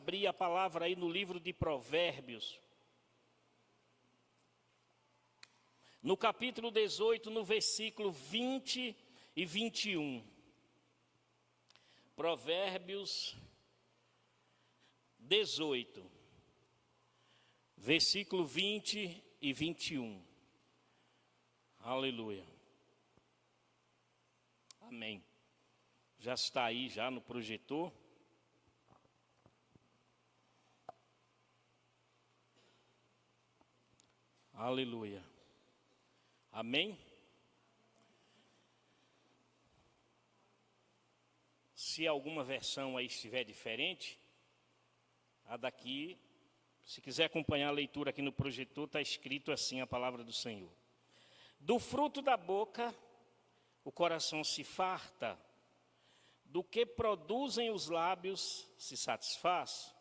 abrir a palavra aí no livro de Provérbios, no capítulo 18, no versículo 20 e 21. Provérbios 18, versículo 20 e 21. Aleluia. Amém. Já está aí, já no projetor. Aleluia. Amém? Se alguma versão aí estiver diferente, a daqui, se quiser acompanhar a leitura aqui no projetor, está escrito assim a palavra do Senhor. Do fruto da boca, o coração se farta, do que produzem os lábios se satisfaz.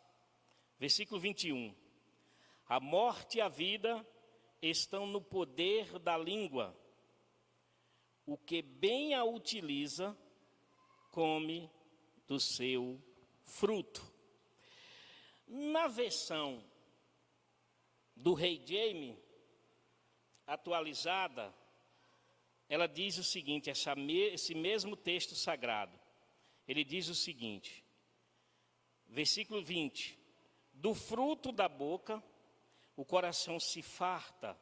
Versículo 21. A morte e a vida estão no poder da língua. O que bem a utiliza, come do seu fruto. Na versão do Rei Jaime, atualizada, ela diz o seguinte, esse mesmo texto sagrado. Ele diz o seguinte, versículo 20. Do fruto da boca, o coração se farta,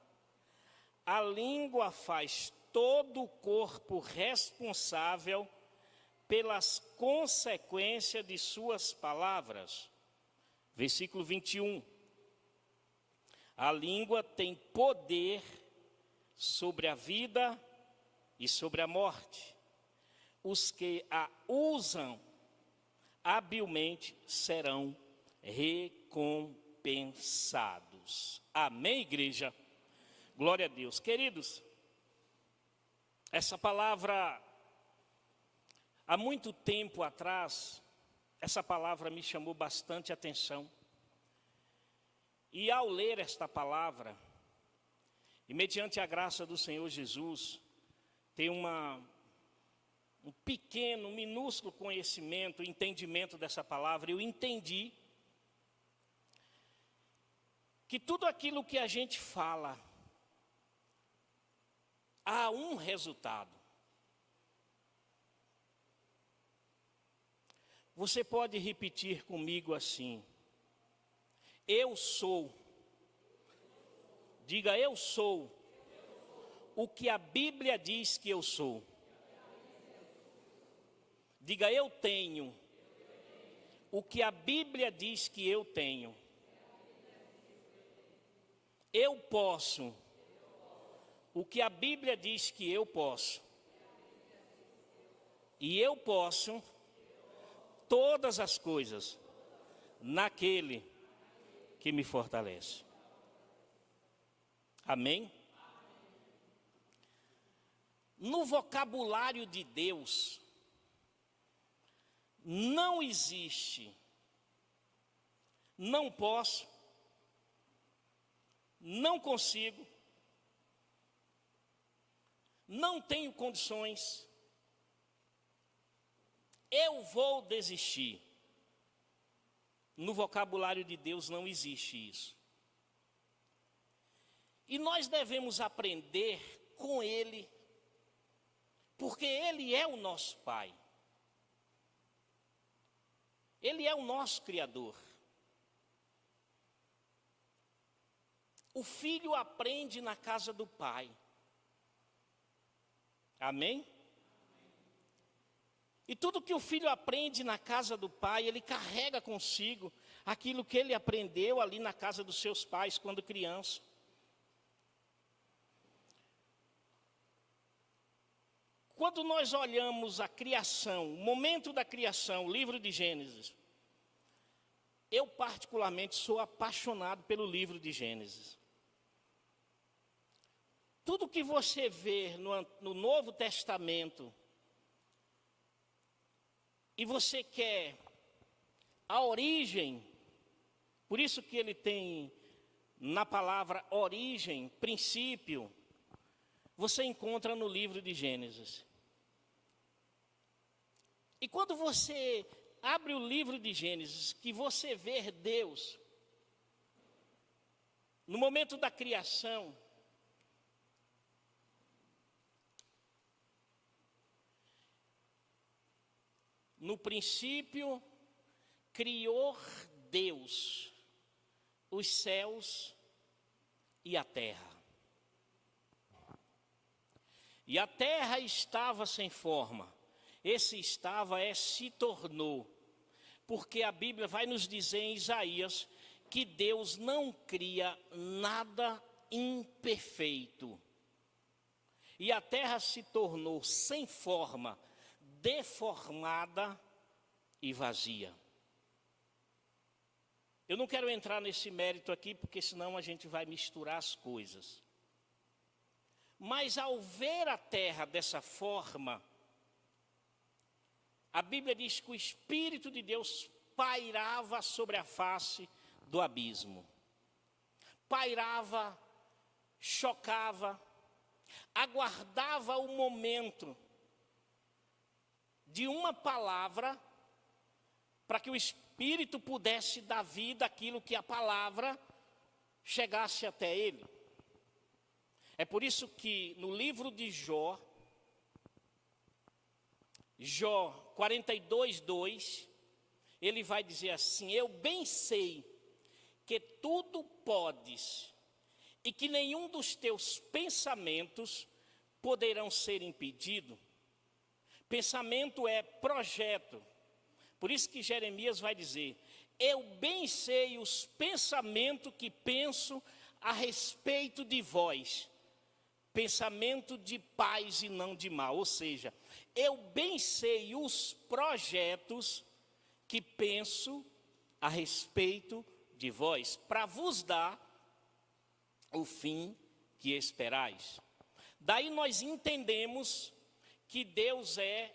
a língua faz todo o corpo responsável pelas consequências de suas palavras. Versículo 21. A língua tem poder sobre a vida e sobre a morte. Os que a usam habilmente serão recompensados. Amém, igreja? Glória a Deus. Queridos, essa palavra, há muito tempo atrás, essa palavra me chamou bastante atenção. E ao ler esta palavra, e mediante a graça do Senhor Jesus, tem um pequeno, minúsculo conhecimento, entendimento dessa palavra, eu entendi que tudo aquilo que a gente fala, há um resultado. Você pode repetir comigo assim: eu sou. Diga, eu sou o que a Bíblia diz que eu sou. Diga, eu tenho o que a Bíblia diz que eu tenho. Eu posso o que a Bíblia diz que eu posso. E eu posso todas as coisas naquele que me fortalece. Amém? No vocabulário de Deus, não existe não posso, não consigo, não tenho condições, eu vou desistir. No vocabulário de Deus não existe isso. E nós devemos aprender com Ele, porque Ele é o nosso Pai. Ele é o nosso Criador. O filho aprende na casa do Pai. Amém? E tudo que o filho aprende na casa do Pai, ele carrega consigo aquilo que ele aprendeu ali na casa dos seus pais quando criança. Quando nós olhamos a criação, o momento da criação, o livro de Gênesis, eu particularmente sou apaixonado pelo livro de Gênesis. Tudo que você vê no Novo Testamento, e você quer a origem, por isso que ele tem na palavra origem, princípio, você encontra no livro de Gênesis. E quando você abre o livro de Gênesis, que você vê Deus, no momento da criação, no princípio, criou Deus os céus e a terra. E a terra estava sem forma. Esse estava se tornou. Porque a Bíblia vai nos dizer em Isaías que Deus não cria nada imperfeito. E a terra se tornou sem forma, deformada e vazia. Eu não quero entrar nesse mérito aqui, porque senão a gente vai misturar as coisas. Mas ao ver a terra dessa forma, a Bíblia diz que o Espírito de Deus pairava sobre a face do abismo. Pairava, chocava, aguardava o momento de uma palavra para que o Espírito pudesse dar vida àquilo que a palavra chegasse até ele. É por isso que no livro de Jó 42:2, ele vai dizer assim: eu bem sei que tudo podes e que nenhum dos teus pensamentos poderão ser impedido. Pensamento é projeto. Por isso que Jeremias vai dizer: eu bem sei os pensamentos que penso a respeito de vós, pensamento de paz e não de mal. Ou seja, eu bem sei os projetos que penso a respeito de vós, para vos dar o fim que esperais. Daí nós entendemos que Deus é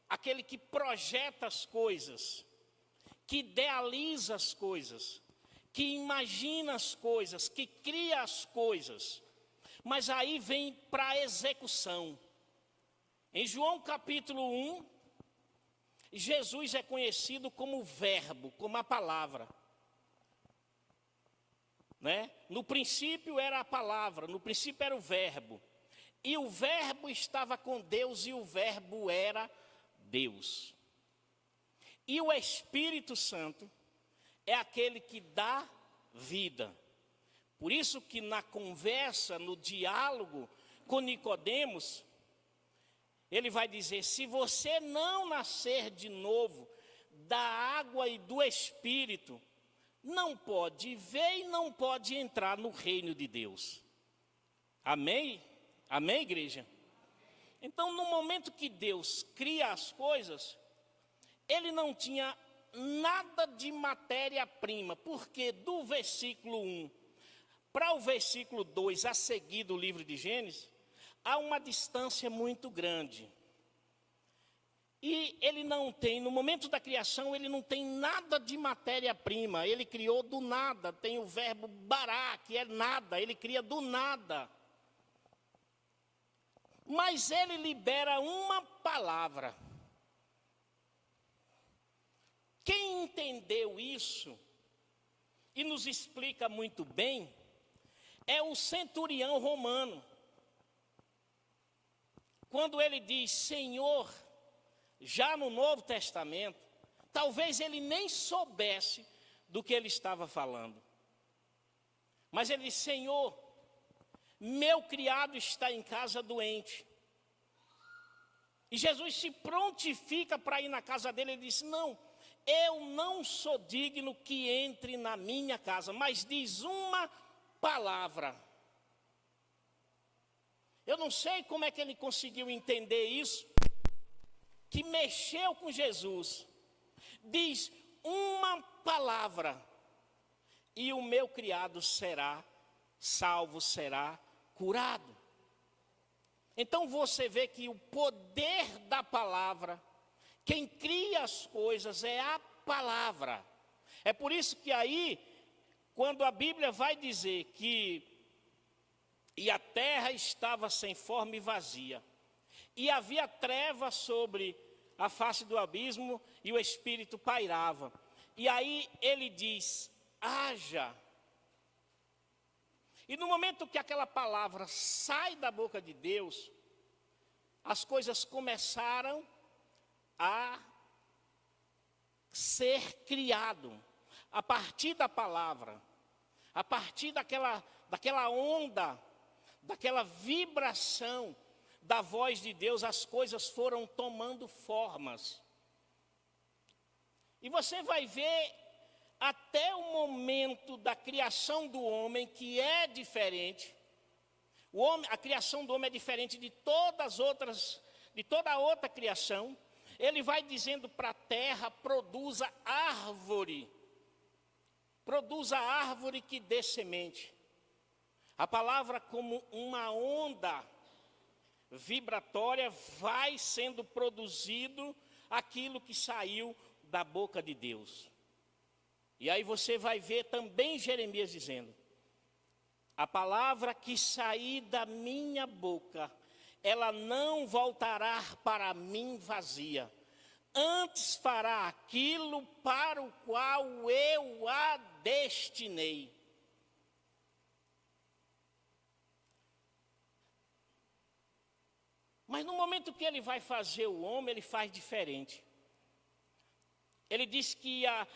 aquele que projeta as coisas, que idealiza as coisas, que imagina as coisas, que cria as coisas. Mas aí vem para a execução. Em João capítulo 1, Jesus é conhecido como o verbo, como a palavra. Né? No princípio era a palavra, no princípio era o verbo. E o verbo estava com Deus e o verbo era Deus. E o Espírito Santo é aquele que dá vida. Por isso que na conversa, no diálogo com Nicodemos, ele vai dizer: se você não nascer de novo da água e do Espírito, não pode ver e não pode entrar no reino de Deus. Amém? Amém, igreja? Então, no momento que Deus cria as coisas, ele não tinha nada de matéria-prima, porque do versículo 1 para o versículo 2, a seguir do livro de Gênesis, há uma distância muito grande. E ele não tem, no momento da criação, ele não tem nada de matéria-prima. Ele criou do nada, tem o verbo bará, que é nada, ele cria do nada. Mas ele libera uma palavra. Quem entendeu isso, e nos explica muito bem, é o centurião romano. Quando ele diz Senhor, já no Novo Testamento, talvez ele nem soubesse do que ele estava falando. Mas ele diz: Senhor, meu criado está em casa doente. E Jesus se prontifica para ir na casa dele. Ele diz: não, eu não sou digno que entre na minha casa, mas diz uma palavra. Eu não sei como é que ele conseguiu entender isso, que mexeu com Jesus. Diz uma palavra e o meu criado será salvo, será curado. Então você vê que o poder da palavra, quem cria as coisas é a palavra. É por isso que aí, quando a Bíblia vai dizer que e a terra estava sem forma e vazia, e havia trevas sobre a face do abismo e o Espírito pairava. E aí ele diz, haja. E no momento que aquela palavra sai da boca de Deus, as coisas começaram a ser criado. A partir da palavra, a partir daquela onda, daquela vibração da voz de Deus, as coisas foram tomando formas. E você vai ver até o momento da criação do homem, que é diferente. A criação do homem é diferente de toda a outra criação. Ele vai dizendo para a terra, produza árvore que dê semente. A palavra, como uma onda vibratória, vai sendo produzido aquilo que saiu da boca de Deus. E aí você vai ver também Jeremias dizendo, a palavra que sair da minha boca, ela não voltará para mim vazia, antes fará aquilo para o qual eu a destinei. Mas no momento que ele vai fazer o homem, ele faz diferente. Ele diz que a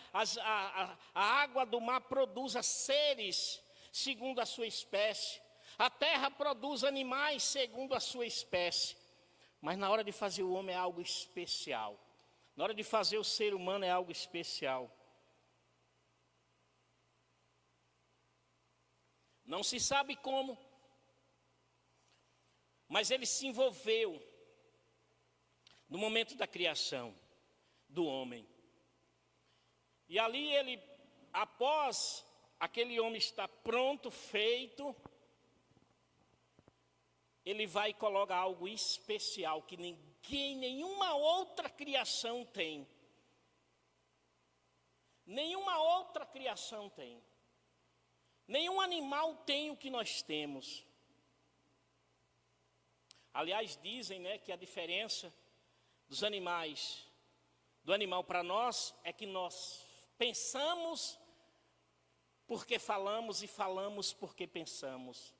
água do mar produz seres segundo a sua espécie. A terra produz animais segundo a sua espécie. Mas na hora de fazer o homem é algo especial. Na hora de fazer o ser humano é algo especial. Não se sabe como, mas ele se envolveu no momento da criação do homem. E ali ele, após aquele homem estar pronto, feito, ele vai e coloca algo especial que nenhuma outra criação tem. Nenhuma outra criação tem. Nenhum animal tem o que nós temos. Aliás, dizem, que a diferença dos animais, do animal para nós, é que nós pensamos porque falamos e falamos porque pensamos.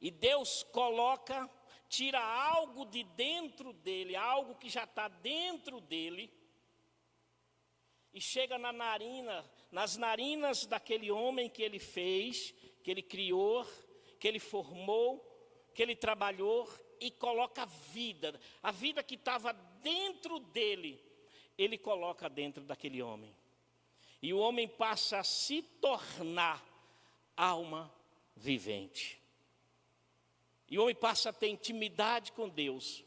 E Deus tira algo de dentro dele, algo que já está dentro dele, e chega nas narinas daquele homem que ele fez, que ele criou, que ele formou, que ele trabalhou, e coloca a vida que estava dentro dele, ele coloca dentro daquele homem. E o homem passa a se tornar alma vivente. E o homem passa a ter intimidade com Deus.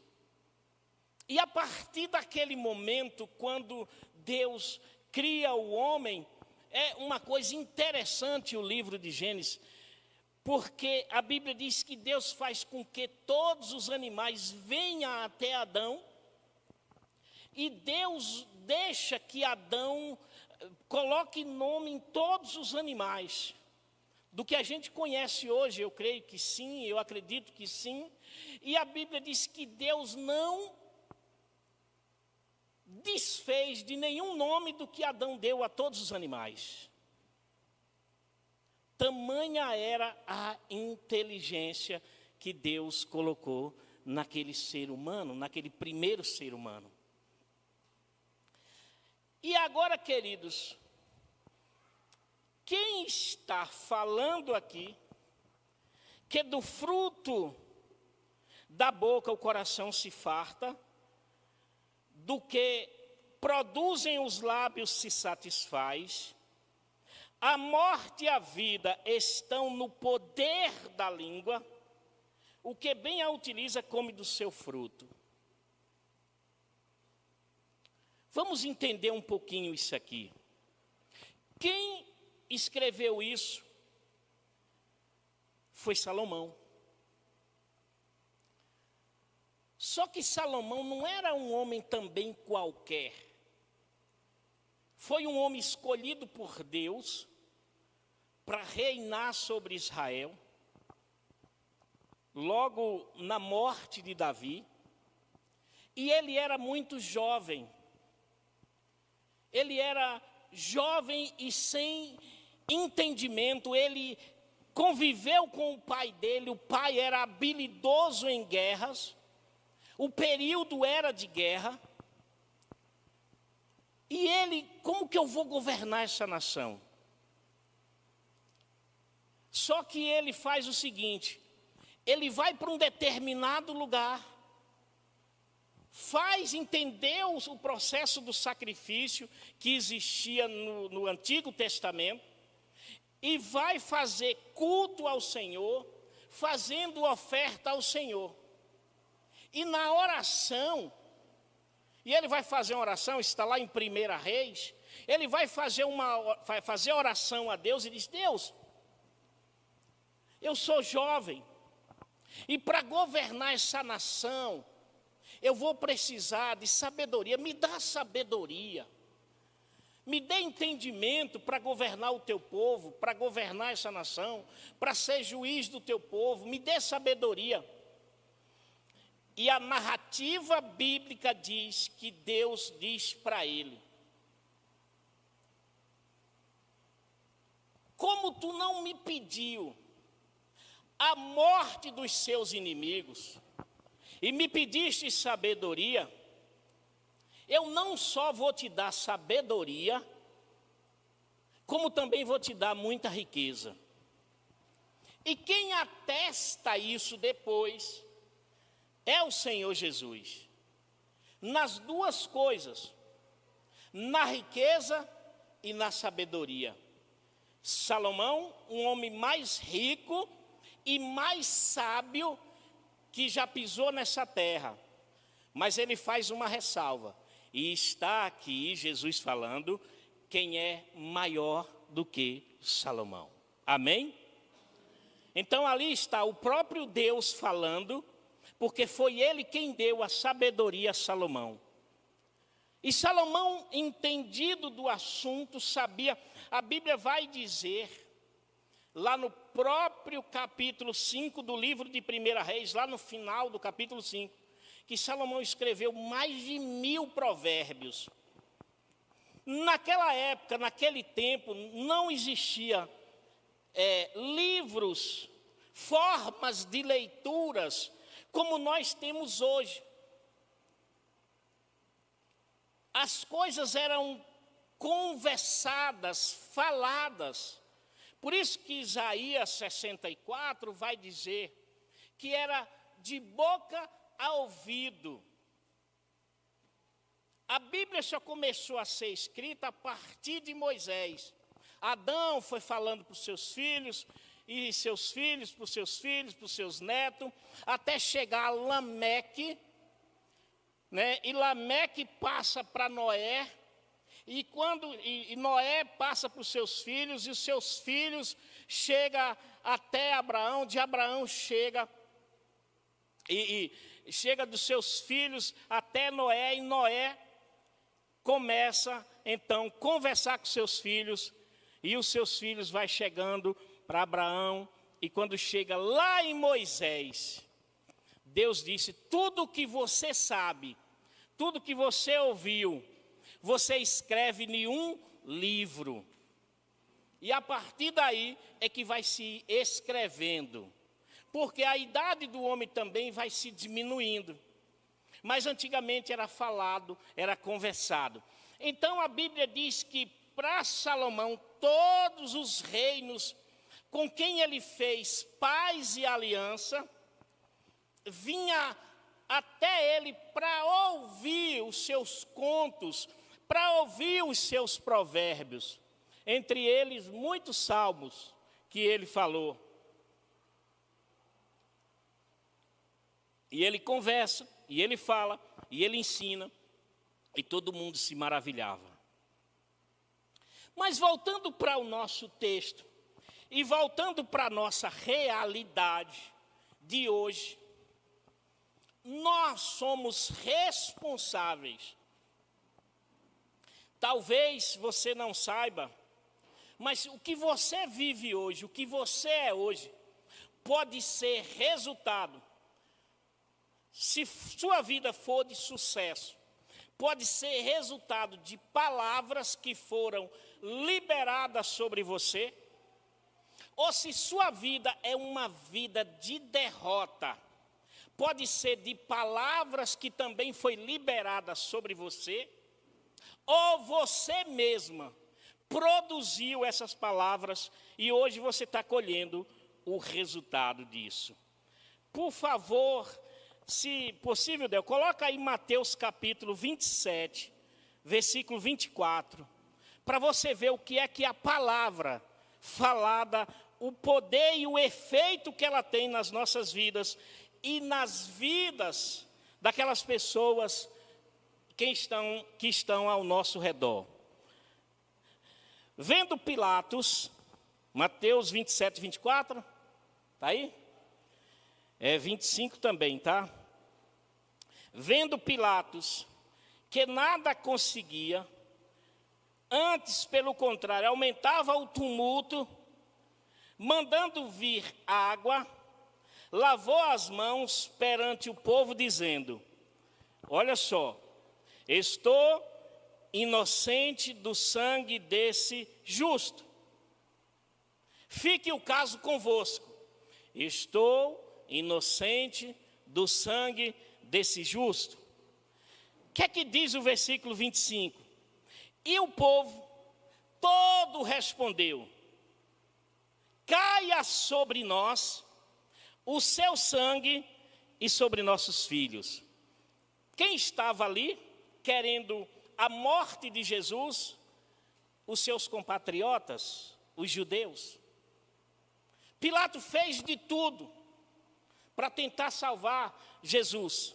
E a partir daquele momento, quando Deus cria o homem, é uma coisa interessante o livro de Gênesis, porque a Bíblia diz que Deus faz com que todos os animais venham até Adão, e Deus deixa que Adão coloque nome em todos os animais. Do que a gente conhece hoje, eu creio que sim, eu acredito que sim. E a Bíblia diz que Deus não desfez de nenhum nome do que Adão deu a todos os animais. Tamanha era a inteligência que Deus colocou naquele ser humano, naquele primeiro ser humano. E agora, queridos, quem está falando aqui que do fruto da boca o coração se farta, do que produzem os lábios se satisfaz, a morte e a vida estão no poder da língua, o que bem a utiliza come do seu fruto. Vamos entender um pouquinho isso aqui. Quem escreveu isso foi Salomão. Só que Salomão não era um homem também qualquer. Foi um homem escolhido por Deus para reinar sobre Israel. Logo na morte de Davi, E ele era muito jovem. Ele era jovem e sem entendimento. Ele conviveu com o pai dele. O pai era habilidoso em guerras. O período era de guerra. E ele, como que eu vou governar essa nação? Só que ele faz o seguinte: ele vai para um determinado lugar, faz entender o processo do sacrifício que existia no Antigo Testamento, e vai fazer culto ao Senhor, fazendo oferta ao Senhor. E na oração, e ele vai fazer uma oração, está lá em 1 Reis, ele vai fazer oração a Deus e diz: Deus, eu sou jovem, e para governar essa nação, eu vou precisar de sabedoria. Me dá sabedoria, me dê entendimento para governar o teu povo, para governar essa nação, para ser juiz do teu povo, me dê sabedoria. E a narrativa bíblica diz que Deus diz para ele: como tu não me pediu a morte dos seus inimigos, e me pediste sabedoria, eu não só vou te dar sabedoria, como também vou te dar muita riqueza. E quem atesta isso depois é o Senhor Jesus. Nas duas coisas, na riqueza e na sabedoria. Salomão, um homem mais rico e mais sábio que já pisou nessa terra. Mas ele faz uma ressalva. E está aqui Jesus falando quem é maior do que Salomão. Amém? Então ali está o próprio Deus falando, porque foi ele quem deu a sabedoria a Salomão. E Salomão, entendido do assunto, sabia. A Bíblia vai dizer, lá no próprio capítulo 5 do livro de 1 Reis, lá no final do capítulo 5, que Salomão escreveu mais de 1000 provérbios. Naquela época, naquele tempo, não existia livros, formas de leituras como nós temos hoje. As coisas eram conversadas, faladas. Por isso que Isaías 64 vai dizer que era de boca a ouvido. A Bíblia só começou a ser escrita a partir de Moisés. Adão foi falando para os seus filhos, e seus filhos, para os seus filhos, para os seus netos, até chegar a Lameque, né? E Lameque passa para Noé, e Noé passa para os seus filhos, e os seus filhos chegam até Abraão, de Abraão chega, e chega dos seus filhos até Noé, e Noé começa então a conversar com seus filhos, e os seus filhos vai chegando para Abraão, e quando chega lá em Moisés, Deus disse: tudo o que você sabe, tudo que você ouviu, você escreve em um livro. E a partir daí é que vai se escrevendo, porque a idade do homem também vai se diminuindo. Mas antigamente era falado, era conversado. Então a Bíblia diz que para Salomão, todos os reinos com quem ele fez paz e aliança, vinha até ele para ouvir os seus contos, para ouvir os seus provérbios. Entre eles, muitos salmos que ele falou. E ele conversa, e ele fala, e ele ensina, e todo mundo se maravilhava. Mas voltando para o nosso texto, e voltando para a nossa realidade de hoje, nós somos responsáveis. Talvez você não saiba, mas o que você vive hoje, o que você é hoje, pode ser resultado se sua vida for de sucesso, pode ser resultado de palavras que foram liberadas sobre você, ou se sua vida é uma vida de derrota, pode ser de palavras que também foi liberada sobre você, ou você mesma produziu essas palavras e hoje você está colhendo o resultado disso. Por favor, se possível, Deus, coloca aí Mateus capítulo 27, versículo 24, para você ver o que é que a palavra falada, o poder e o efeito que ela tem nas nossas vidas e nas vidas daquelas pessoas que estão ao nosso redor. Vendo Pilatos, Mateus 27, 24, está aí? É 25 também, tá? Vendo Pilatos que nada conseguia, antes, pelo contrário, aumentava o tumulto, mandando vir água, lavou as mãos perante o povo, dizendo: olha só, estou inocente do sangue desse justo. Fique o caso convosco. Estou inocente do sangue desse justo. O que é que diz o versículo 25? E o povo todo respondeu: caia sobre nós o seu sangue e sobre nossos filhos. Quem estava ali querendo a morte de Jesus? Os seus compatriotas, os judeus. Pilatos fez de tudo para tentar salvar Jesus.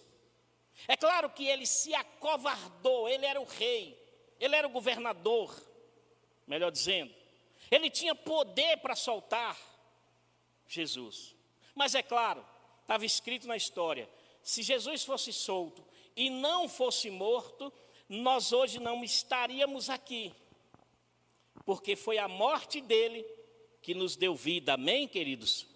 É claro que ele se acovardou, ele era o rei, ele era o governador, melhor dizendo. Ele tinha poder para soltar Jesus. Mas é claro, estava escrito na história, se Jesus fosse solto e não fosse morto, nós hoje não estaríamos aqui. Porque foi a morte dele que nos deu vida, amém, queridos?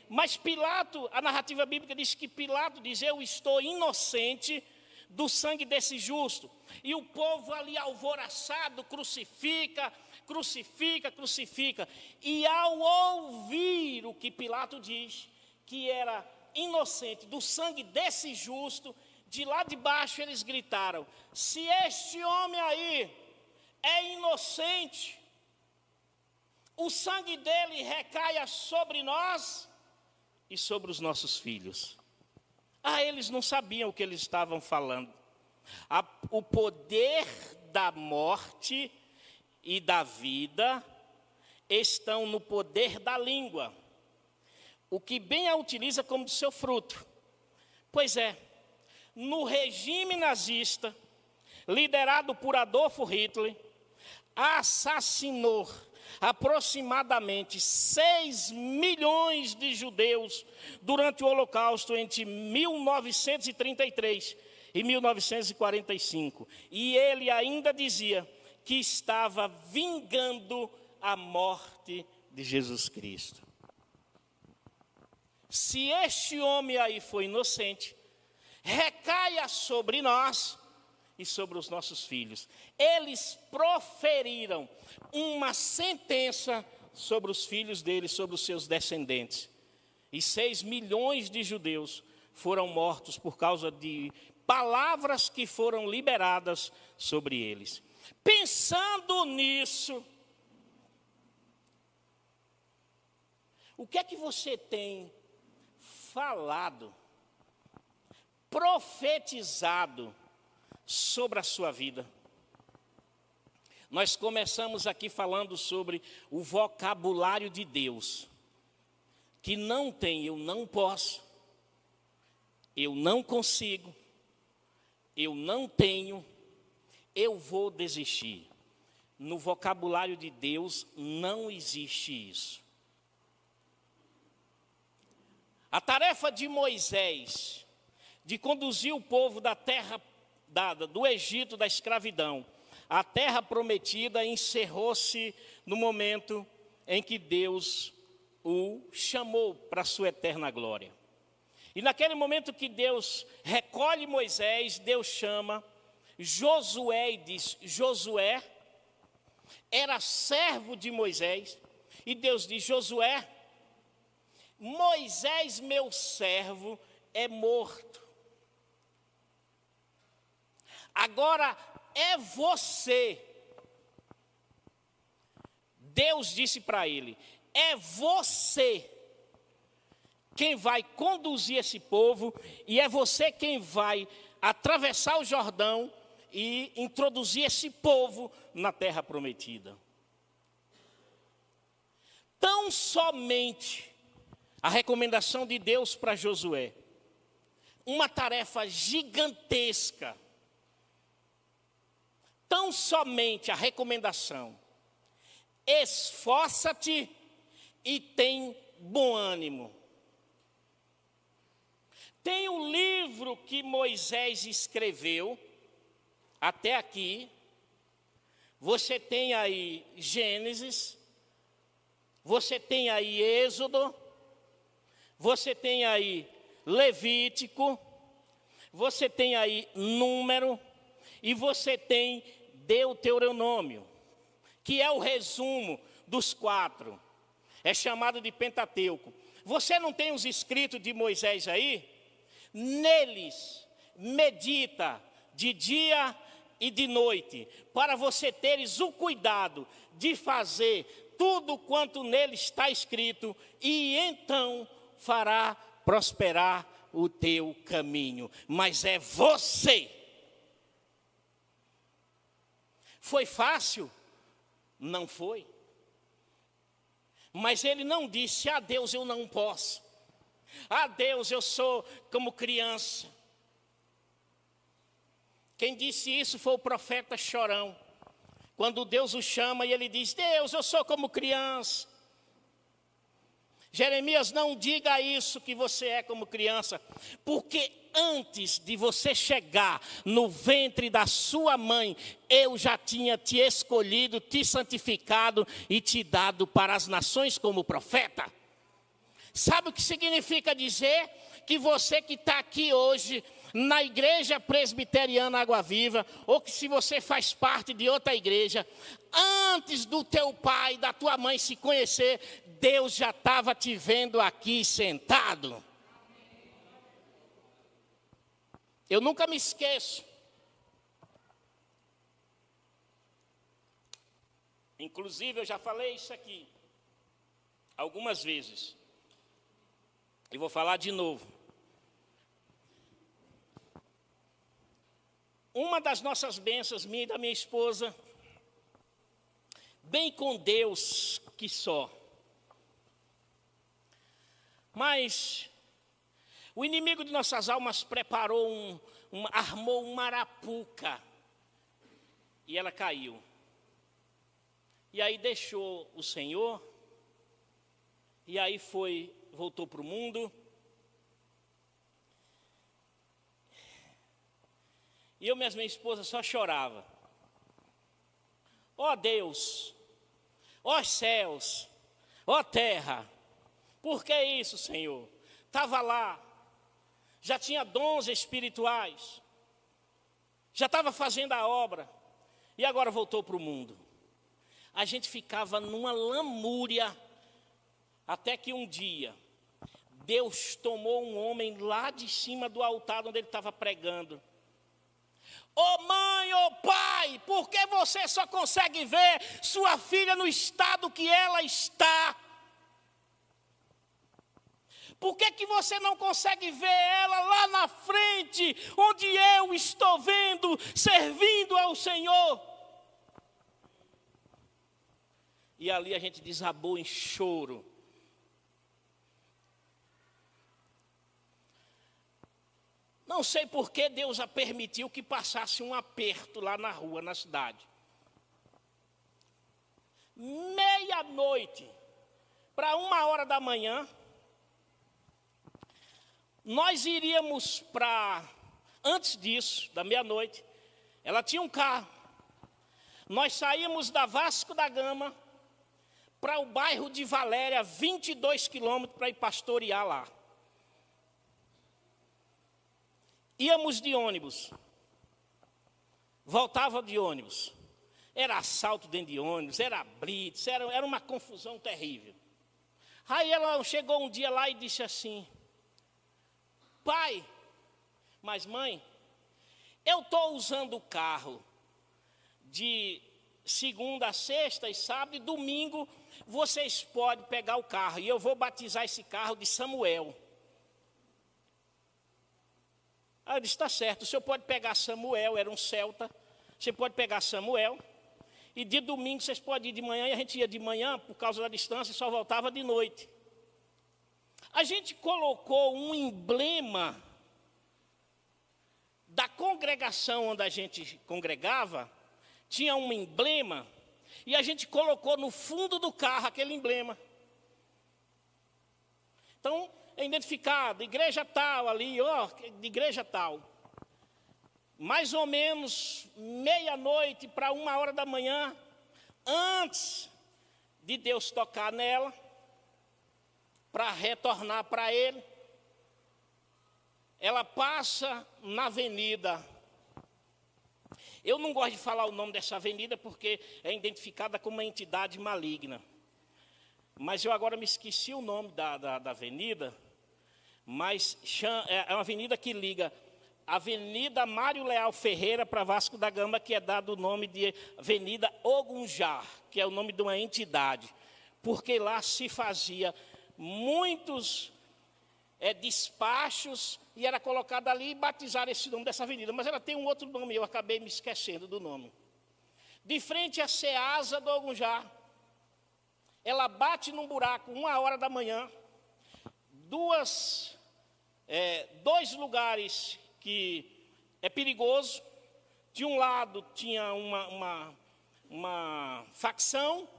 Mas Pilato, a narrativa bíblica diz que Pilato diz: eu estou inocente do sangue desse justo. E o povo ali alvoroçado, crucifica, crucifica, crucifica. E ao ouvir o que Pilato diz, que era inocente do sangue desse justo, de lá de baixo eles gritaram: se este homem aí é inocente, o sangue dele recaia sobre nós e sobre os nossos filhos. Eles não sabiam o que eles estavam falando. O poder da morte e da vida estão no poder da língua, o que bem a utiliza como seu fruto. Pois é, no regime nazista, liderado por Adolf Hitler, assassinou aproximadamente 6 milhões de judeus durante o Holocausto entre 1933 e 1945. E ele ainda dizia que estava vingando a morte de Jesus Cristo. Se este homem aí foi inocente, recaia sobre nós e sobre os nossos filhos. Eles proferiram uma sentença sobre os filhos deles, sobre os seus descendentes. E 6 milhões de judeus foram mortos por causa de palavras que foram liberadas sobre eles. Pensando nisso, o que é que você tem falado, profetizado sobre a sua vida? Nós começamos aqui falando sobre o vocabulário de Deus, que não tem eu não posso, eu não consigo, eu não tenho, eu vou desistir. No vocabulário de Deus não existe isso. A tarefa de Moisés de conduzir o povo da terra do Egito, da escravidão, a terra prometida, encerrou-se no momento em que Deus o chamou para a sua eterna glória. E naquele momento que Deus recolhe Moisés, Deus chama Josué e diz: Josué era servo de Moisés. E Deus diz: Josué, Moisés, meu servo, é morto. Agora é você. Deus disse para ele: é você quem vai conduzir esse povo, e é você quem vai atravessar o Jordão e introduzir esse povo na terra prometida. Tão somente a recomendação de Deus para Josué, uma tarefa gigantesca, tão somente a recomendação: esforça-te e tem bom ânimo. Tem um livro que Moisés escreveu, até aqui. Você tem aí Gênesis, você tem aí Êxodo, você tem aí Levítico, você tem aí Número, e você tem Deuteronômio, que é o resumo dos 4. É chamado de Pentateuco. Você não tem os escritos de Moisés aí? Neles medita de dia e de noite, para você teres o cuidado de fazer tudo quanto nele está escrito, e então fará prosperar o teu caminho. Mas é você. Foi fácil? Não foi. Mas ele não disse: ah, Deus, eu não posso. Ah, Deus, eu sou como criança. Quem disse isso foi o profeta Chorão. Quando Deus o chama e ele diz: Deus, eu sou como criança. Jeremias, não diga isso que você é como criança, porque antes de você chegar no ventre da sua mãe, eu já tinha te escolhido, te santificado e te dado para as nações como profeta. Sabe o que significa dizer? Que você que está aqui hoje na igreja presbiteriana Água Viva, ou que se você faz parte de outra igreja, antes do teu pai, da tua mãe se conhecer, Deus já estava te vendo aqui sentado. Eu nunca me esqueço. Inclusive, eu já falei isso aqui algumas vezes. E vou falar de novo. Uma das nossas bênçãos, minha e da minha esposa, bem com Deus que só. Mas o inimigo de nossas almas preparou armou uma arapuca, e ela caiu. E aí deixou o Senhor, e aí voltou para o mundo. E eu, minha esposa, só chorava. Ó Deus, ó céus, ó terra, por que isso, Senhor? Estava lá, já tinha dons espirituais, já estava fazendo a obra, e agora voltou para o mundo. A gente ficava numa lamúria, até que um dia, Deus tomou um homem lá de cima do altar onde ele estava pregando. Ô mãe, ô pai, por que você só consegue ver sua filha no estado que ela está? Por que você não consegue ver ela lá na frente, onde eu estou vendo, servindo ao Senhor? E ali a gente desabou em choro. Não sei por que Deus a permitiu que passasse um aperto lá na rua, na cidade. Meia-noite, para 1h da manhã, nós iríamos para, antes disso, da meia-noite, ela tinha um carro. Nós saímos da Vasco da Gama para o bairro de Valéria, 22 quilômetros, para ir pastorear lá. Íamos de ônibus, voltava de ônibus. Era assalto dentro de ônibus, era blitz, era uma confusão terrível. Aí ela chegou um dia lá e disse assim: pai, mas mãe, eu estou usando o carro de segunda a sexta e sábado, e domingo vocês podem pegar o carro, e eu vou batizar esse carro de Samuel. Aí eu disse: está certo, o senhor pode pegar Samuel, era um celta, você pode pegar Samuel, e de domingo vocês podem ir de manhã, e a gente ia de manhã, por causa da distância, e só voltava de noite. A gente colocou um emblema da congregação onde a gente congregava, tinha um emblema, e a gente colocou no fundo do carro aquele emblema. Então, é identificado, igreja tal ali, ó, de igreja tal. Mais ou menos meia-noite para 1h da manhã, antes de Deus tocar nela, para retornar para Ele, ela passa na avenida. Eu não gosto de falar o nome dessa avenida porque é identificada como uma entidade maligna. Mas eu agora me esqueci o nome da avenida, mas é uma avenida que liga Avenida Mário Leal Ferreira para Vasco da Gama, que é dado o nome de Avenida Ogunjar, que é o nome de uma entidade, porque lá se fazia muitos despachos, e era colocado ali e batizar esse nome dessa avenida. Mas ela tem um outro nome, eu acabei me esquecendo do nome. De frente à Ceasa do Ogunjar, ela bate num buraco 1h da manhã, dois lugares que é perigoso. De um lado tinha uma facção,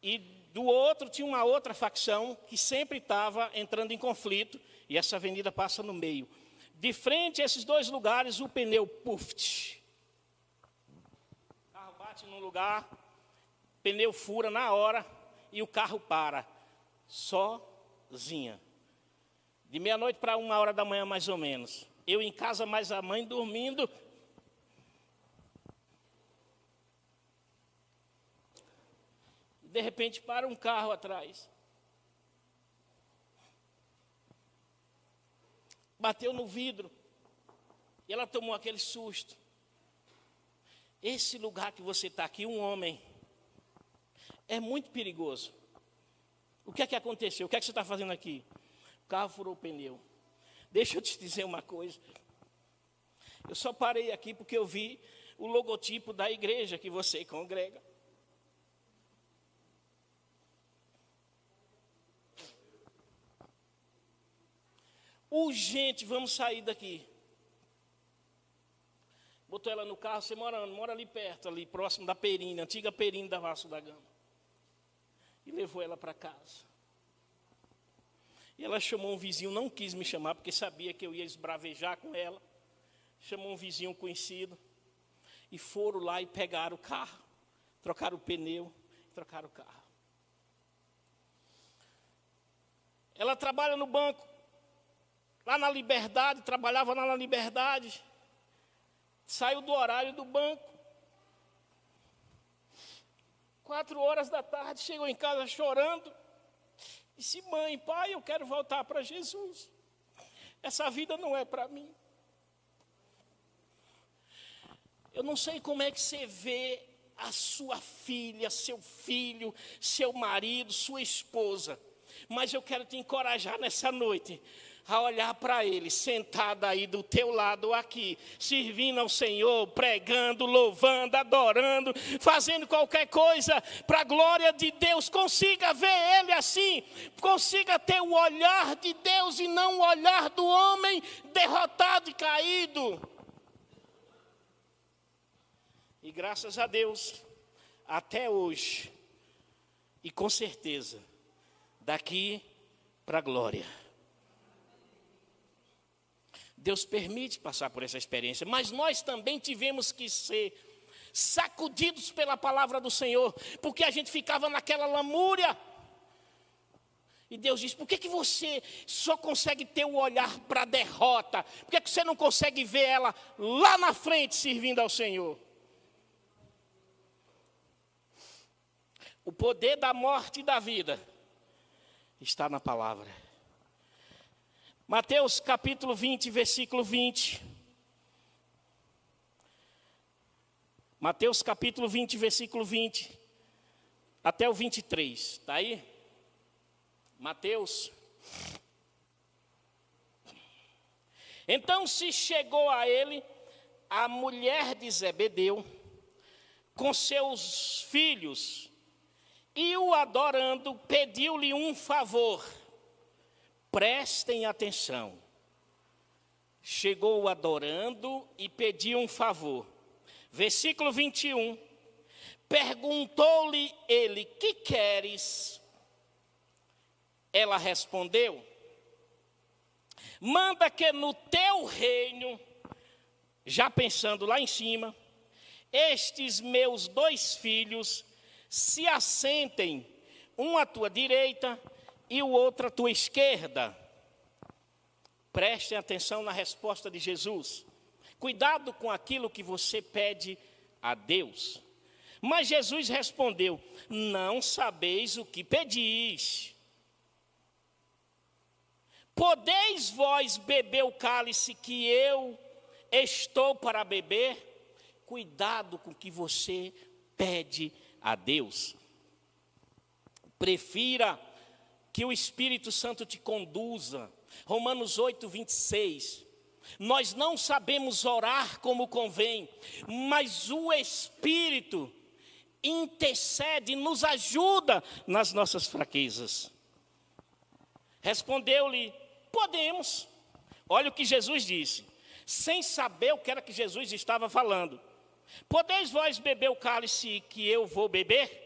e do outro tinha uma outra facção que sempre estava entrando em conflito, e essa avenida passa no meio. De frente a esses dois lugares, o pneu puff. O carro bate num lugar, o pneu fura na hora e o carro para, sozinha. De meia-noite para 1h da manhã, mais ou menos. Eu em casa, mais a mãe dormindo. De repente, para um carro atrás. Bateu no vidro. E ela tomou aquele susto. Esse lugar que você está aqui, um homem, é muito perigoso. O que é que aconteceu? O que é que você está fazendo aqui? O carro furou o pneu. Deixa eu te dizer uma coisa. Eu só parei aqui porque eu vi o logotipo da igreja que você congrega. Urgente, vamos sair daqui. Botou ela no carro, você mora ali perto, ali próximo da Perina, antiga Perina da Vasco da Gama. E levou ela para casa. E ela chamou um vizinho, não quis me chamar, porque sabia que eu ia esbravejar com ela. Chamou um vizinho conhecido. E foram lá e pegaram o carro. Trocaram o pneu, trocaram o carro. Ela trabalha no banco. Lá na Liberdade, trabalhava lá na Liberdade. Saiu do horário do banco. 4h da tarde, chegou em casa chorando. Disse: mãe, pai, eu quero voltar para Jesus. Essa vida não é para mim. Eu não sei como é que você vê a sua filha, seu filho, seu marido, sua esposa. Mas eu quero te encorajar nessa noite a olhar para ele, sentado aí do teu lado aqui, servindo ao Senhor, pregando, louvando, adorando, fazendo qualquer coisa para a glória de Deus. Consiga ver ele assim, consiga ter o olhar de Deus e não o olhar do homem derrotado e caído. E graças a Deus, até hoje, e com certeza, daqui para a glória, Deus permite passar por essa experiência, mas nós também tivemos que ser sacudidos pela palavra do Senhor, porque a gente ficava naquela lamúria. E Deus diz, por que você só consegue ter o olhar para a derrota? Por que você não consegue ver ela lá na frente servindo ao Senhor? O poder da morte e da vida está na palavra. Mateus capítulo 20, versículo 20. Mateus capítulo 20, versículo 20. Até o 23. Está aí? Mateus. Então se chegou a ele a mulher de Zebedeu com seus filhos e o adorando pediu-lhe um favor. Prestem atenção. Chegou adorando e pediu um favor. Versículo 21. Perguntou-lhe ele, que queres? Ela respondeu, manda que no teu reino, já pensando lá em cima, estes meus 2 filhos se assentem, um à tua direita e o outro à tua esquerda. Prestem atenção na resposta de Jesus. Cuidado com aquilo que você pede a Deus. Mas Jesus respondeu, não sabeis o que pedis. Podeis vós beber o cálice que eu estou para beber? Cuidado com o que você pede a Deus. Prefira que o Espírito Santo te conduza. Romanos 8, 26. Nós não sabemos orar como convém, mas o Espírito intercede, nos ajuda nas nossas fraquezas. Respondeu-lhe, podemos. Olha o que Jesus disse, sem saber o que era que Jesus estava falando. Podeis vós beber o cálice que eu vou beber?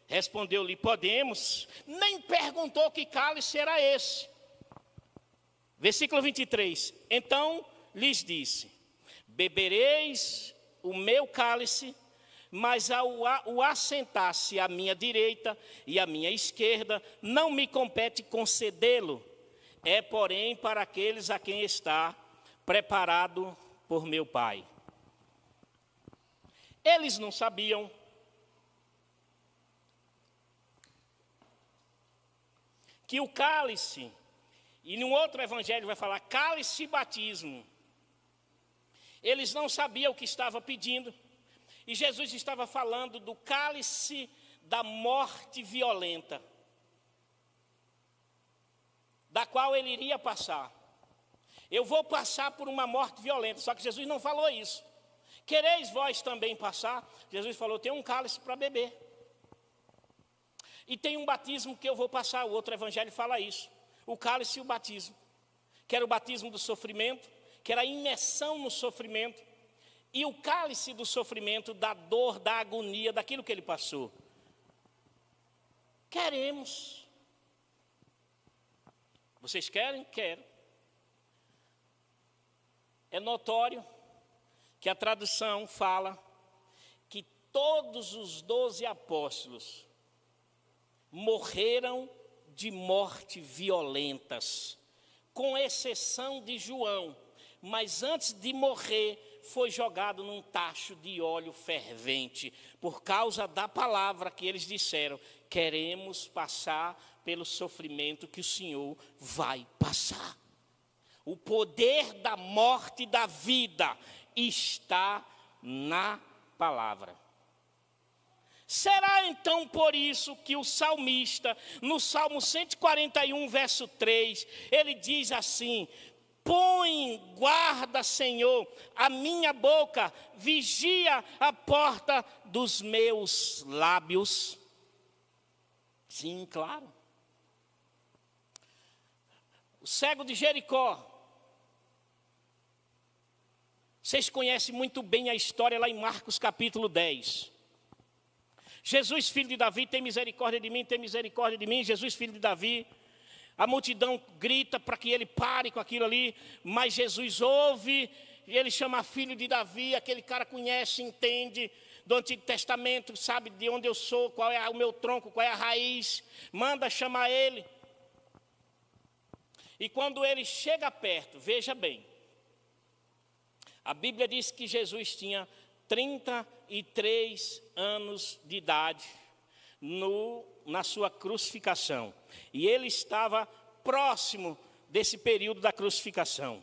Respondeu-lhe, podemos. Nem perguntou que cálice era esse. Versículo 23. Então lhes disse, bebereis o meu cálice, mas ao assentar-se à minha direita e à minha esquerda, não me compete concedê-lo. É, porém, para aqueles a quem está preparado por meu Pai. Eles não sabiam que o cálice, e num outro evangelho vai falar cálice e batismo. Eles não sabiam o que estava pedindo. E Jesus estava falando do cálice da morte violenta, da qual ele iria passar. Eu vou passar por uma morte violenta, só que Jesus não falou isso. Quereis vós também passar? Jesus falou, tem um cálice para beber. E tem um batismo que eu vou passar, o outro evangelho fala isso. O cálice e o batismo. Que era o batismo do sofrimento, que era a imersão no sofrimento. E o cálice do sofrimento, da dor, da agonia, daquilo que ele passou. Queremos. Vocês querem? Quero. É notório que a tradução fala que todos os 12 apóstolos morreram de morte violentas, com exceção de João, mas antes de morrer foi jogado num tacho de óleo fervente, por causa da palavra que eles disseram, queremos passar pelo sofrimento que o Senhor vai passar. O poder da morte e da vida está na palavra. Será então por isso que o salmista, no Salmo 141, verso 3, ele diz assim, põe guarda, Senhor, a minha boca, vigia a porta dos meus lábios. Sim, claro. O cego de Jericó. Vocês conhecem muito bem a história lá em Marcos capítulo 10. Jesus, filho de Davi, tem misericórdia de mim, tem misericórdia de mim. Jesus, filho de Davi. A multidão grita para que ele pare com aquilo ali, mas Jesus ouve, e ele chama filho de Davi, aquele cara conhece, entende do Antigo Testamento, sabe de onde eu sou, qual é o meu tronco, qual é a raiz, manda chamar ele. E quando ele chega perto, veja bem, a Bíblia diz que Jesus tinha 33 anos de idade na sua crucificação. E ele estava próximo desse período da crucificação.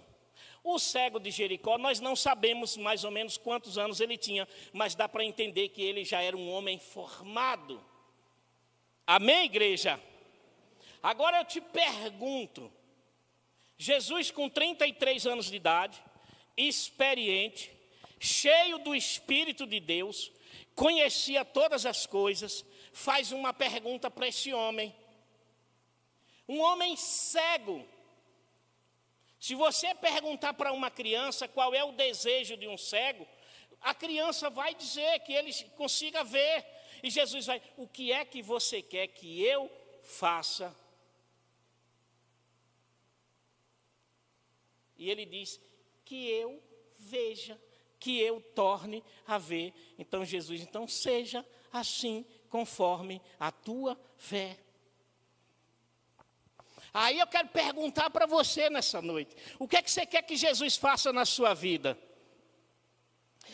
O cego de Jericó, nós não sabemos mais ou menos quantos anos ele tinha, mas dá para entender que ele já era um homem formado. Amém, igreja? Agora eu te pergunto, Jesus com 33 anos de idade, experiente, cheio do Espírito de Deus, conhecia todas as coisas, faz uma pergunta para esse homem. Um homem cego. Se você perguntar para uma criança qual é o desejo de um cego, a criança vai dizer que ele consiga ver. E Jesus vai, o que é que você quer que eu faça? E ele diz, que eu veja, que eu torne a ver. Então Jesus, então seja assim conforme a tua fé. Aí eu quero perguntar para você nessa noite, o que é que você quer que Jesus faça na sua vida?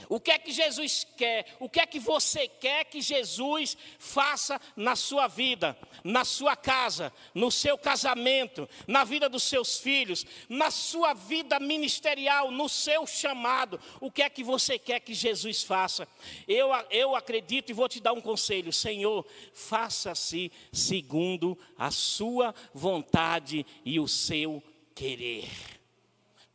O que é que Jesus quer? O que é que você quer que Jesus faça na sua vida, na sua casa, no seu casamento, na vida dos seus filhos, na sua vida ministerial, no seu chamado? O que é que você quer que Jesus faça? Eu acredito e vou te dar um conselho. Senhor, faça-se segundo a sua vontade e o seu querer.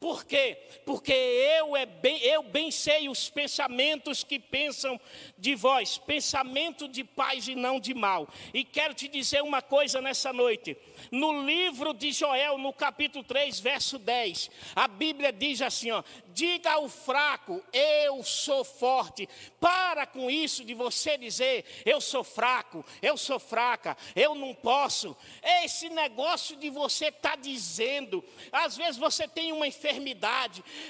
Por quê? Porque eu bem sei os pensamentos que pensam de vós, pensamento de paz e não de mal. E quero te dizer uma coisa nessa noite. No livro de Joel, no capítulo 3, verso 10, a Bíblia diz assim, ó, diga ao fraco, eu sou forte. Para com isso de você dizer, eu sou fraco, eu sou fraca, eu não posso. Esse negócio de você estar dizendo, às vezes você tem uma enfermidade,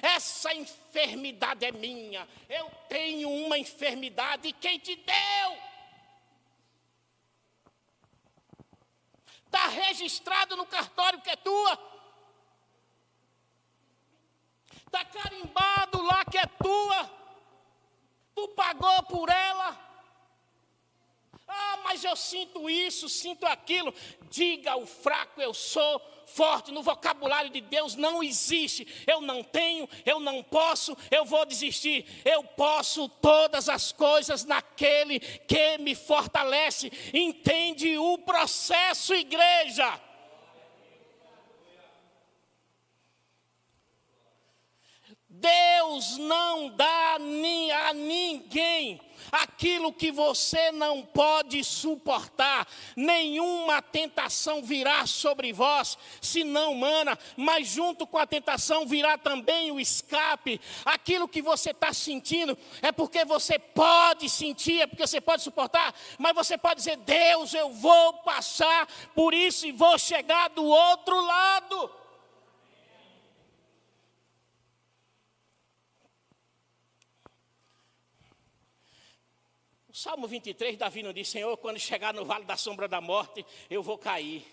essa enfermidade é minha, eu tenho uma enfermidade, e quem te deu? Está registrado no cartório que é tua. Está carimbado lá que é tua. Tu pagou por ela. Ah, mas eu sinto isso, sinto aquilo. Diga ao fraco, eu sou forte. No vocabulário de Deus não existe. Eu não tenho, eu não posso, eu vou desistir. Eu posso todas as coisas naquele que me fortalece. Entende o processo, igreja? Deus não dá a ninguém aquilo que você não pode suportar. Nenhuma tentação virá sobre vós, se não humana, mas junto com a tentação virá também o escape. Aquilo que você está sentindo é porque você pode sentir, é porque você pode suportar, mas você pode dizer, Deus, eu vou passar por isso e vou chegar do outro lado. Salmo 23, Davi não diz, Senhor, quando chegar no vale da sombra da morte, eu vou cair.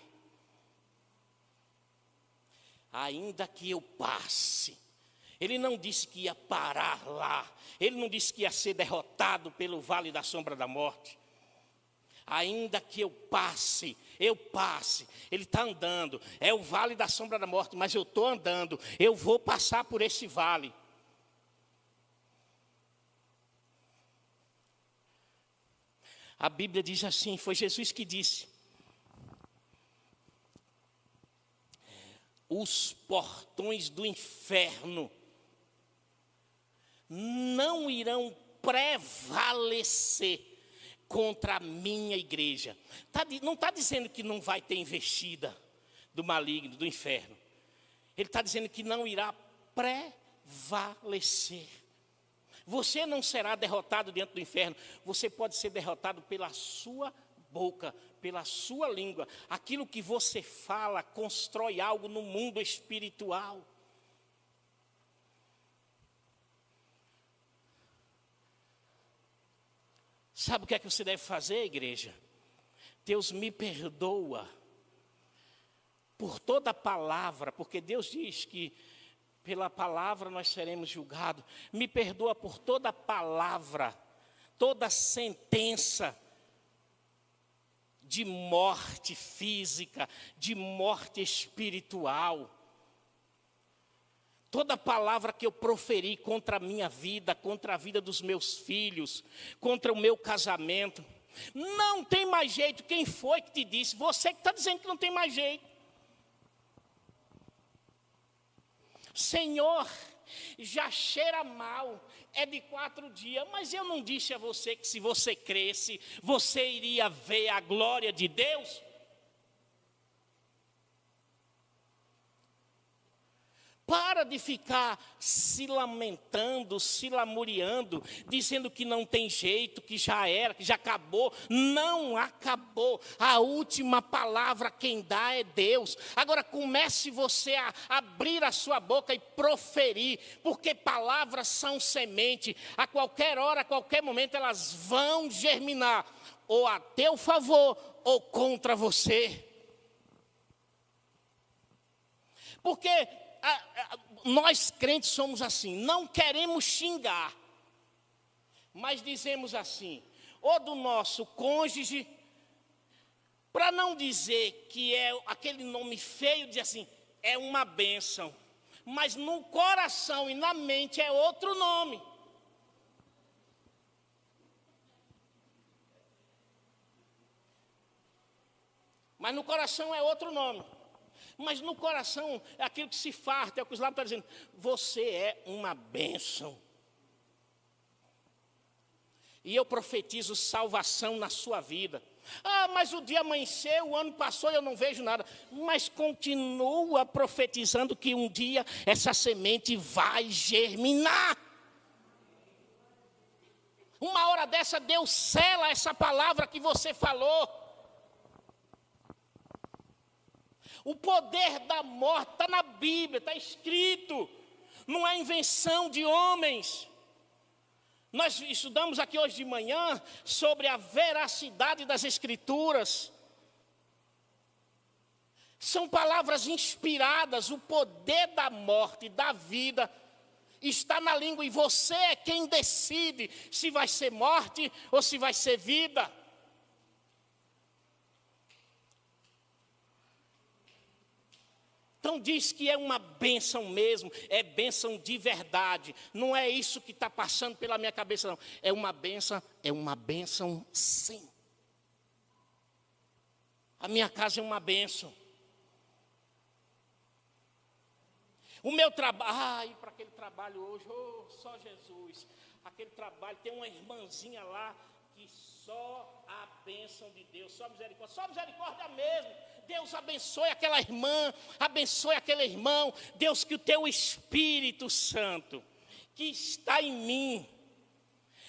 Ainda que eu passe. Ele não disse que ia parar lá. Ele não disse que ia ser derrotado pelo vale da sombra da morte. Ainda que eu passe. Ele está andando. É o vale da sombra da morte, mas eu estou andando. Eu vou passar por esse vale. A Bíblia diz assim, foi Jesus que disse, os portões do inferno não irão prevalecer contra a minha igreja. Não está dizendo que não vai ter investida do maligno, do inferno. Ele está dizendo que não irá prevalecer. Você não será derrotado dentro do inferno. Você pode ser derrotado pela sua boca, pela sua língua. Aquilo que você fala constrói algo no mundo espiritual. Sabe o que é que você deve fazer, igreja? Deus me perdoa por toda palavra, porque Deus diz que pela palavra nós seremos julgados. Me perdoa por toda palavra, toda sentença de morte física, de morte espiritual. Toda palavra que eu proferi contra a minha vida, contra a vida dos meus filhos, contra o meu casamento. Não tem mais jeito. Quem foi que te disse? Você que está dizendo que não tem mais jeito. Senhor, já cheira mal, é de 4 dias, mas eu não disse a você que se você cresce, você iria ver a glória de Deus? Para de ficar se lamentando, se lamuriando, dizendo que não tem jeito, que já era, que já acabou. Não acabou. A última palavra quem dá é Deus. Agora comece você a abrir a sua boca e proferir, porque palavras são semente. A qualquer hora, a qualquer momento, elas vão germinar, ou a teu favor, ou contra você. Porque nós crentes somos assim, não queremos xingar, mas dizemos assim, ou do nosso cônjuge, para não dizer que é aquele nome feio, dizer assim, é uma bênção, mas no coração e na mente é outro nome. Mas no coração é outro nome. Mas no coração é aquilo que se farta, é o que os lábios estão dizendo. Você é uma bênção. E eu profetizo salvação na sua vida. Ah, mas o dia amanheceu, o ano passou e eu não vejo nada. Mas continua profetizando que um dia essa semente vai germinar. Uma hora dessa Deus sela essa palavra que você falou. O poder da morte está na Bíblia, está escrito. Não é invenção de homens. Nós estudamos aqui hoje de manhã sobre a veracidade das Escrituras. São palavras inspiradas. O poder da morte e da vida está na língua. E você é quem decide se vai ser morte ou se vai ser vida. Então diz que é uma bênção mesmo, é bênção de verdade. Não é isso que está passando pela minha cabeça, não. É uma bênção sim. A minha casa é uma bênção. O meu trabalho, ir para aquele trabalho hoje, oh, só Jesus. Aquele trabalho, tem uma irmãzinha lá que só a bênção de Deus, só misericórdia mesmo. Deus abençoe aquela irmã, abençoe aquele irmão. Deus, que o teu Espírito Santo, que está em mim,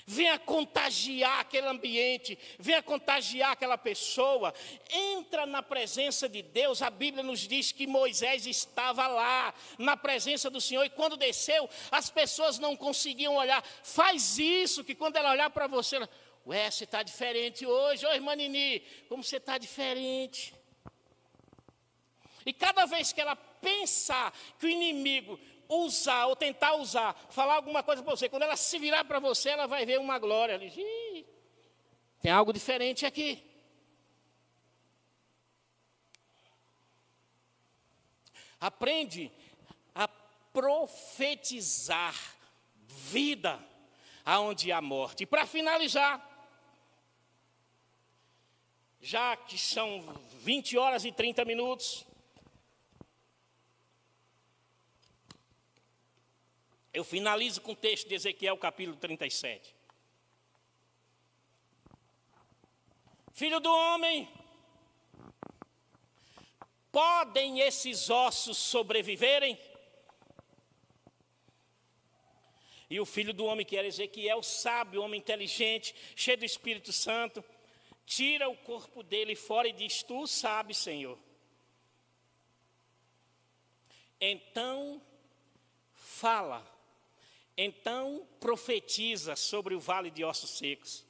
venha contagiar aquele ambiente, venha contagiar aquela pessoa. Entra na presença de Deus. A Bíblia nos diz que Moisés estava lá, na presença do Senhor, e quando desceu, as pessoas não conseguiam olhar. Faz isso, que quando ela olhar para você, ela, ué, você está diferente hoje. Ô irmã Nini, como você está diferente? E cada vez que ela pensar que o inimigo usar ou tentar usar, falar alguma coisa para você, quando ela se virar para você, ela vai ver uma glória. Ela diz, tem algo diferente aqui. Aprende a profetizar vida aonde há morte. E para finalizar, já que são 20 horas e 30 minutos, eu finalizo com o texto de Ezequiel, capítulo 37. Filho do homem, podem esses ossos sobreviverem? E o filho do homem, que era Ezequiel, sábio, homem inteligente, cheio do Espírito Santo, tira o corpo dele fora e diz, tu sabes, Senhor. Então, fala. Então profetiza sobre o vale de ossos secos.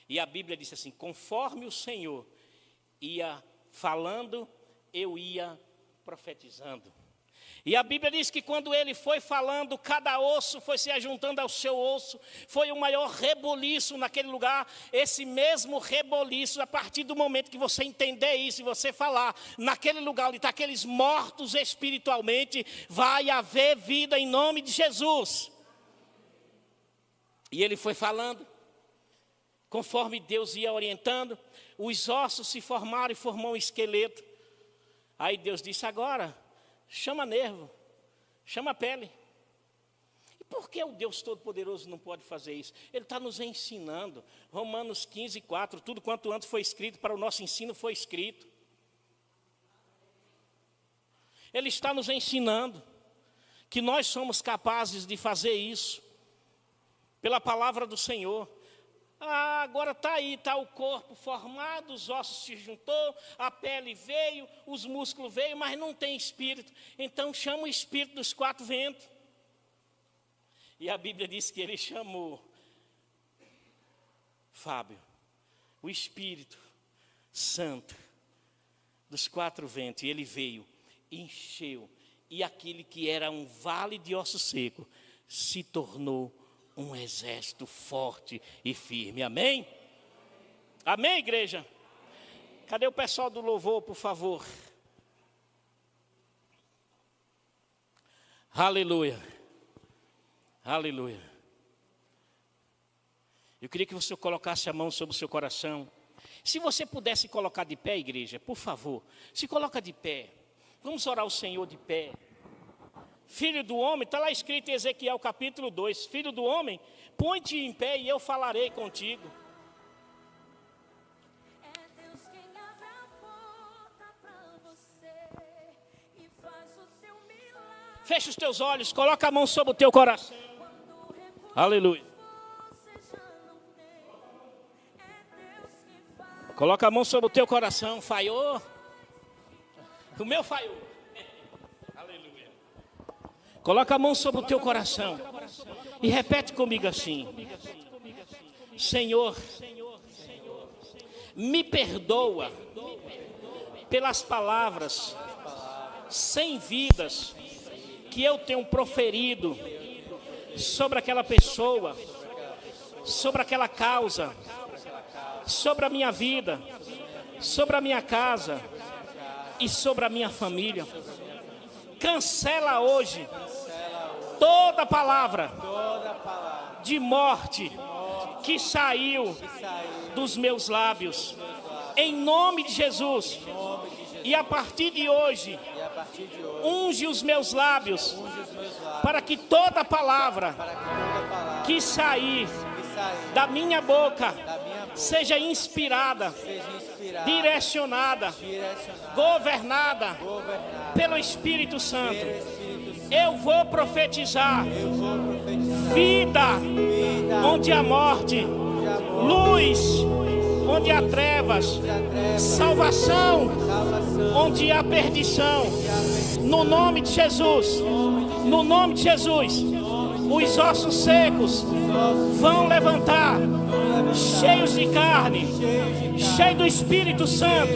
E a Bíblia disse assim, conforme o Senhor ia falando, eu ia profetizando. E a Bíblia diz que quando ele foi falando, cada osso foi se ajuntando ao seu osso, foi o maior reboliço naquele lugar. Esse mesmo reboliço, a partir do momento que você entender isso e você falar, naquele lugar onde estão aqueles mortos espiritualmente, vai haver vida em nome de Jesus. E ele foi falando, conforme Deus ia orientando, os ossos se formaram e formou um esqueleto. Aí Deus disse: agora, chama nervo, chama pele. E por que o Deus Todo-Poderoso não pode fazer isso? Ele está nos ensinando. Romanos 15:4, tudo quanto antes foi escrito, para o nosso ensino foi escrito. Ele está nos ensinando que nós somos capazes de fazer isso, pela palavra do Senhor. Agora está aí, está o corpo formado, os ossos se juntou, a pele veio, os músculos veio, mas não tem espírito. Então chama o espírito dos quatro ventos. E a Bíblia diz que ele chamou, Fábio, o Espírito Santo dos quatro ventos. E ele veio, encheu, e aquele que era um vale de osso seco se tornou um exército forte e firme. Amém? Amém, igreja? Cadê o pessoal do louvor, por favor? Aleluia. Aleluia. Eu queria que você colocasse a mão sobre o seu coração. Se você pudesse colocar de pé, igreja, por favor, se coloca de pé. Vamos orar ao Senhor de pé. Filho do homem, está lá escrito em Ezequiel capítulo 2, filho do homem, põe-te em pé e eu falarei contigo. É Deus quem abre a porta para você e faz o teu milagre. Fecha os teus olhos, coloca a mão sobre o teu coração. Aleluia. Você já não tem. É Deus que faz. Coloca a mão sobre o teu coração. Falhou? O meu falhou. Aleluia. Coloca a mão sobre o teu coração e repete comigo assim: Senhor, me perdoa pelas palavras sem vidas que eu tenho proferido sobre aquela pessoa, sobre aquela causa, sobre a minha vida, sobre a minha casa e sobre a minha família. Cancela hoje toda palavra de morte que saiu dos meus lábios, em nome de Jesus. E a partir de hoje, unge os meus lábios, para que toda palavra que sair da minha boca seja inspirada, direcionada, governada pelo Espírito Santo. Eu vou profetizar vida onde há morte, luz onde há trevas, salvação onde há perdição. No nome de Jesus, no nome de Jesus, os ossos secos vão levantar, cheios de carne, cheios do Espírito Santo,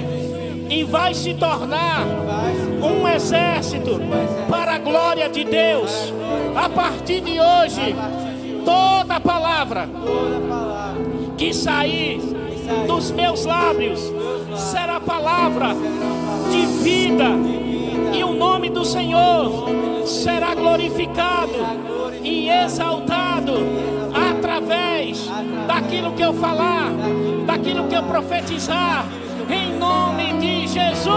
e vai se tornar um exército para a glória de Deus. A partir de hoje, toda palavra que sair dos meus lábios será palavra de vida, e o nome do Senhor será glorificado e exaltado através daquilo que eu falar, daquilo que eu profetizar, em nome de Jesus.